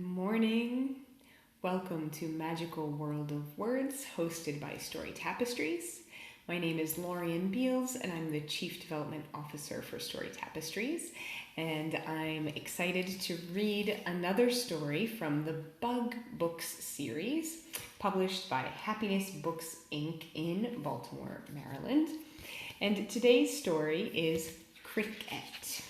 Morning. Welcome to Magical World of Words, hosted by Story Tapestries. My name is Lorienne Beals, and I'm the Chief Development Officer for Story Tapestries. And I'm excited to read another story from the Bug Books series, published by Happiness Books, Inc. in Baltimore, Maryland. And today's story is Chick-ette.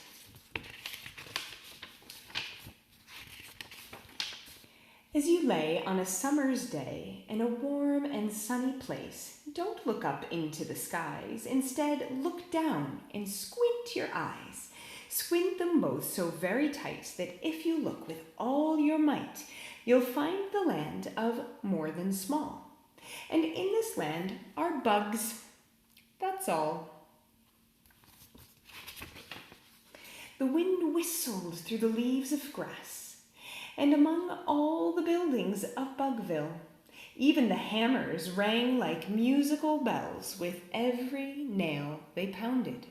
As you lay on a summer's day in a warm and sunny place, don't look up into the skies. Instead, look down and squint your eyes. Squint them both so very tight that if you look with all your might, you'll find the land of more than small. And in this land are bugs. That's all. The wind whistled through the leaves of grass. And among all the buildings of Bugville, even the hammers rang like musical bells with every nail they pounded.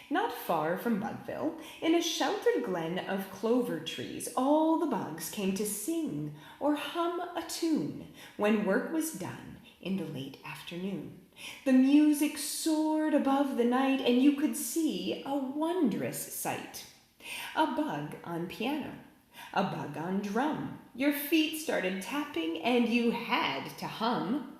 Not far from Bugville, in a sheltered glen of clover trees, all the bugs came to sing or hum a tune when work was done in the late afternoon. The music soared above the night, and you could see a wondrous sight. A bug on piano, a bug on drum. Your feet started tapping and you had to hum.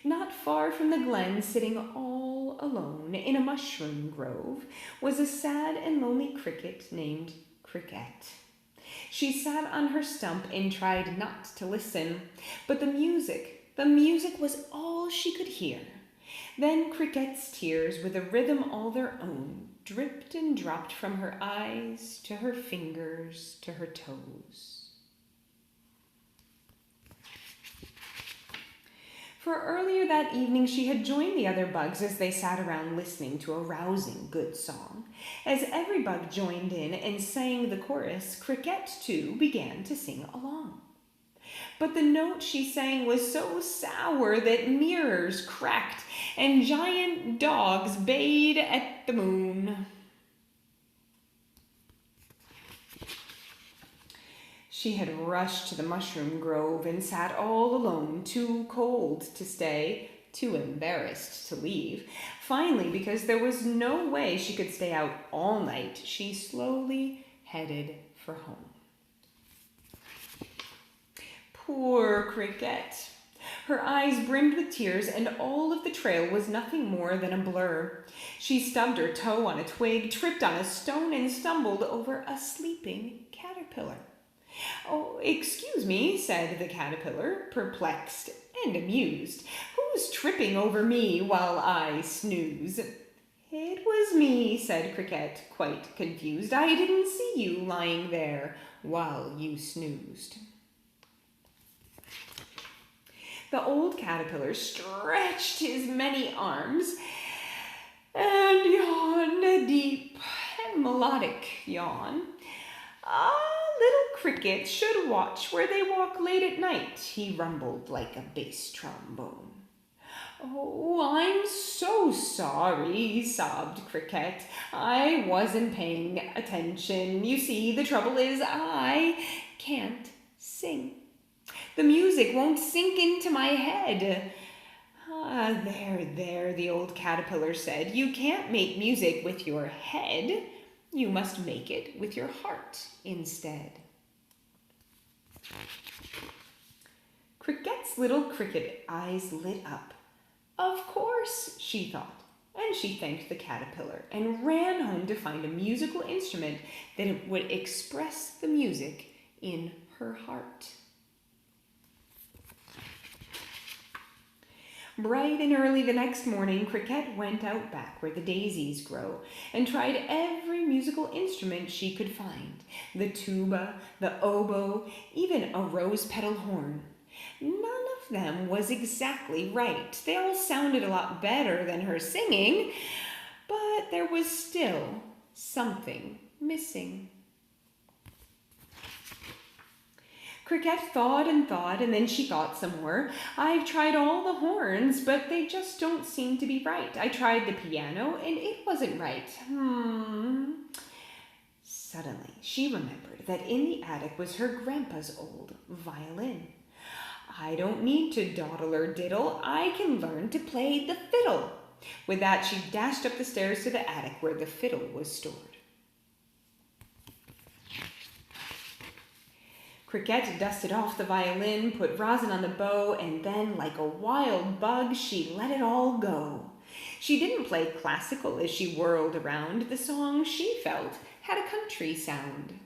Not far from the glen, sitting all alone in a mushroom grove, was a sad and lonely cricket named Chick-ette. She sat on her stump and tried not to listen, but the music was all she could hear. Then Chick-ette's tears, with a rhythm all their own, dripped and dropped from her eyes to her fingers to her toes. For earlier that evening she had joined the other bugs as they sat around listening to a rousing good song. As every bug joined in and sang the chorus, Chick-ette too began to sing along. But the note she sang was so sour that mirrors cracked and giant dogs bayed at the moon. She had rushed to the mushroom grove and sat all alone, too cold to stay, too embarrassed to leave. Finally, because there was no way she could stay out all night, she slowly headed for home. Poor Chick-ette. Her eyes brimmed with tears, and all of the trail was nothing more than a blur. She stubbed her toe on a twig, tripped on a stone, and stumbled over a sleeping caterpillar. "Oh, excuse me," said the caterpillar, perplexed and amused. "Who's tripping over me while I snooze?" "It was me," said Chick-ette, quite confused. "I didn't see you lying there while you snoozed." The old caterpillar stretched his many arms and yawned a deep and melodic yawn. Little crickets should watch where they walk late at night," he rumbled like a bass trombone. "Oh, I'm so sorry," sobbed Chick-ette. "I wasn't paying attention. You see, the trouble is I can't sing. The music won't sink into my head." There, the old caterpillar said. "You can't make music with your head. You must make it with your heart instead." Chick-ette's little cricket eyes lit up. Of course, she thought, and she thanked the caterpillar and ran home to find a musical instrument that would express the music in her heart. Bright and early the next morning, Chick-ette went out back where the daisies grow and tried every musical instrument she could find. The tuba, the oboe, even a rose-petal horn. None of them was exactly right. They all sounded a lot better than her singing, but there was still something missing. Cricket thought, and then she thought some more. I've tried all the horns, but they just don't seem to be right. I tried the piano, and it wasn't right. Suddenly, she remembered that in the attic was her grandpa's old violin. I don't need to dawdle or diddle. I can learn to play the fiddle. With that, she dashed up the stairs to the attic where the fiddle was stored. Cricket dusted off the violin, put rosin on the bow, and then, like a wild bug, she let it all go. She didn't play classical as she whirled around. The song, she felt, had a country sound.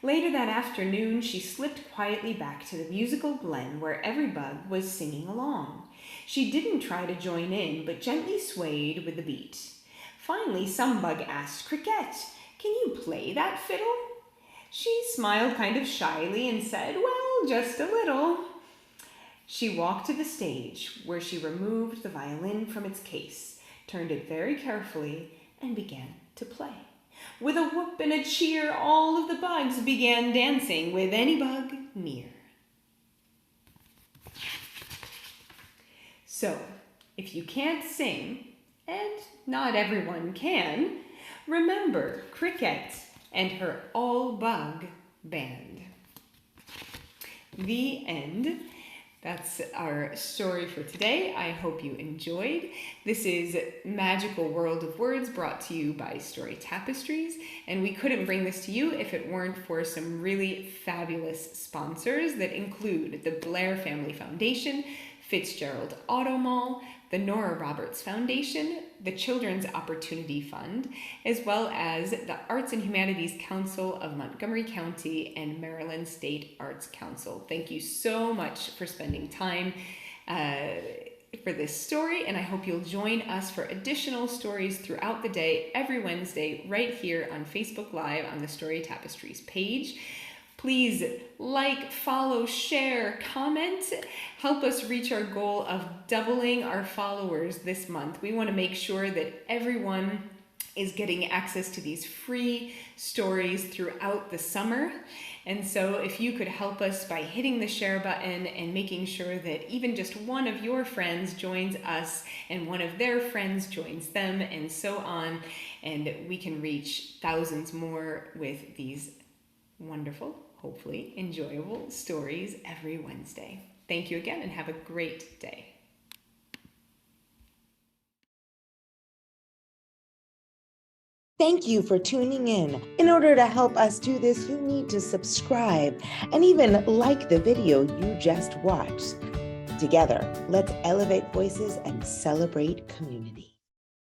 Later that afternoon, she slipped quietly back to the musical glen where every bug was singing along. She didn't try to join in, but gently swayed with the beat. Finally, some bug asked, "Cricket, can you play that fiddle?" She smiled kind of shyly and said, "Well, just a little." She walked to the stage where she removed the violin from its case, turned it very carefully, and began to play. With a whoop and a cheer, all of the bugs began dancing with any bug near. So, if you can't sing, and not everyone can, remember Cricket and her all-bug band. The end. That's our story for today. I hope you enjoyed. This is Magical World of Words brought to you by Story Tapestries, and we couldn't bring this to you if it weren't for some really fabulous sponsors that include the Blair Family Foundation, Fitzgerald Auto Mall, the Nora Roberts Foundation, the Children's Opportunity Fund, as well as the Arts and Humanities Council of Montgomery County and Maryland State Arts Council. Thank you so much for spending time for this story, and I hope you'll join us for additional stories throughout the day, every Wednesday, right here on Facebook Live on the Story Tapestries page. Please like, follow, share, comment. Help us reach our goal of doubling our followers this month. We want to make sure that everyone is getting access to these free stories throughout the summer. And so if you could help us by hitting the share button and making sure that even just one of your friends joins us and one of their friends joins them and so on, and we can reach thousands more with these wonderful, hopefully enjoyable stories every Wednesday. Thank you again and have a great day. Thank you for tuning in. In order to help us do this, you need to subscribe and even like the video you just watched. Together, let's elevate voices and celebrate community.